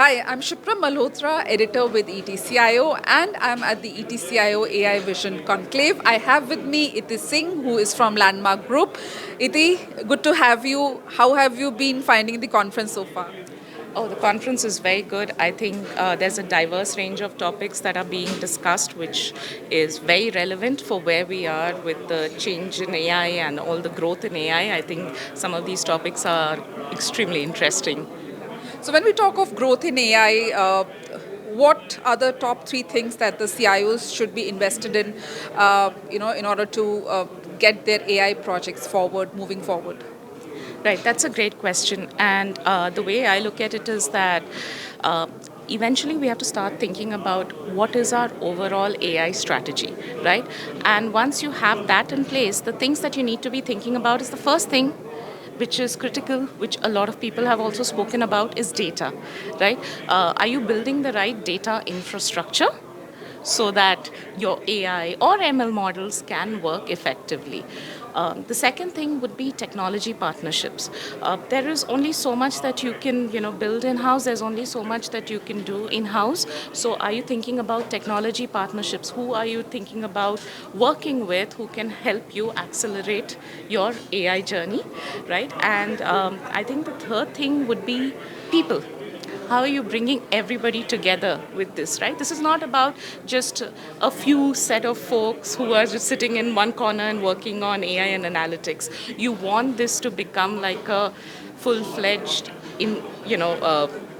Hi, I'm Shipra Malhotra, editor with ETCIO, and I'm at the ETCIO AI Vision Conclave. I have with me Itti Singh, who is from Landmark Group. Itti, good to have you. How have you been finding the conference so far? Oh, the conference is very good. I think there's a diverse range of topics that are being discussed, which is very relevant for where we are with the change in AI and all the growth in AI. I think some of these topics are extremely interesting. So, when we talk of growth in AI, what are the top three things that the CIOs should be invested in, in order to get their AI projects forward, moving forward? Right, that's a great question. And the way I look at it is that uh, eventually we have to start thinking about what is our overall AI strategy, right? And once you have that in place, the things that you need to be thinking about is the first thing, which is critical, which a lot of people have also spoken about, is data, right? Are you building the right data infrastructure so that your AI or ML models can work effectively? The second thing would be technology partnerships. There is only so much that you can, build in house. There's only so much that you can do in house. So, are you thinking about technology partnerships? Who are you thinking about working with? Who can help you accelerate your AI journey, right? And I think the third thing would be people. How are you bringing everybody together with this, right? This is not about just a few set of folks who are just sitting in one corner and working on AI and analytics. You want this to become like a full-fledged in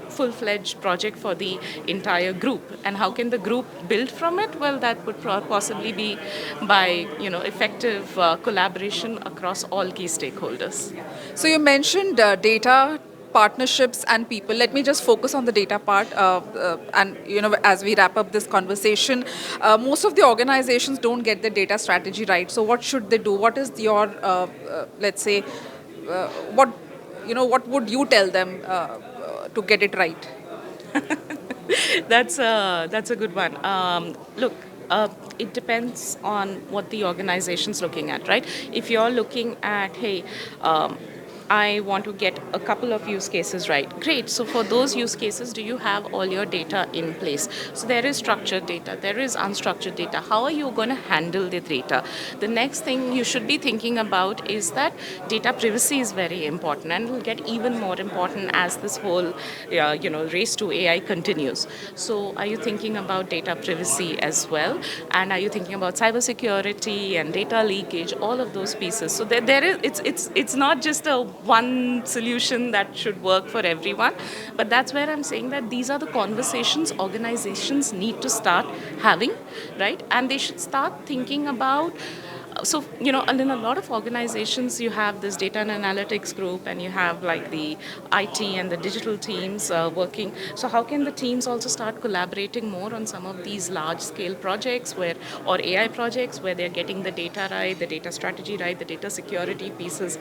full-fledged project for the entire group. And how can the group build from it? Well, that would possibly be by effective collaboration across all key stakeholders. So you mentioned data, partnerships, and people. Let me just focus on the data part. And as we wrap up this conversation, most of the organizations don't get the data strategy right. So what should they do? What is your, let's say, what what would you tell them to get it right? That's a good one. Look, it depends on what the organization's looking at, right? If you're looking at, hey, I want to get a couple of use cases right. Great. So for those use cases, do you have all your data in place? So there is structured data, there is unstructured data. How are you going to handle the data? The next thing you should be thinking about is that data privacy is very important, and will get even more important as this whole, race to AI continues. So are you thinking about data privacy as well? And are you thinking about cybersecurity and data leakage? All of those pieces. So there is it's not just a one solution that should work for everyone, but that's where I'm saying that these are the conversations organizations need to start having, right? And they should start thinking about, and in a lot of organizations, you have this data and analytics group, and you have like the IT and the digital teams working. So, how can the teams also start collaborating more on some of these large scale projects or AI projects where they're getting the data right, the data strategy right, the data security pieces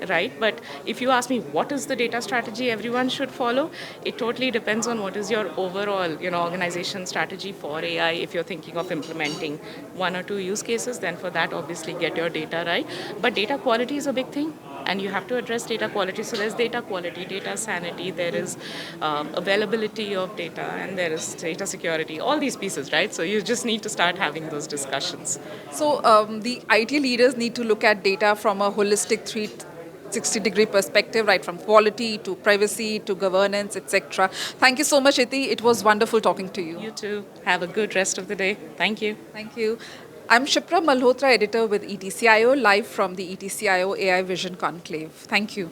right? But if you ask me, what is the data strategy everyone should follow? It totally depends on what is your overall, organization strategy for AI. If you're thinking of implementing one or two use cases, then for that, obviously get your data right. But data quality is a big thing, and you have to address data quality. So there's data quality, data sanity, there is availability of data, and there is data security, all these pieces, right? So you just need to start having those discussions. So the IT leaders need to look at data from a holistic 360-degree perspective, right from quality to privacy to governance, etc. Thank you so much, Itti. It was wonderful talking to you. You too. Have a good rest of the day. Thank you. Thank you. I'm Shipra Malhotra, editor with ETCIO, live from the ETCIO AI Vision Conclave. Thank you.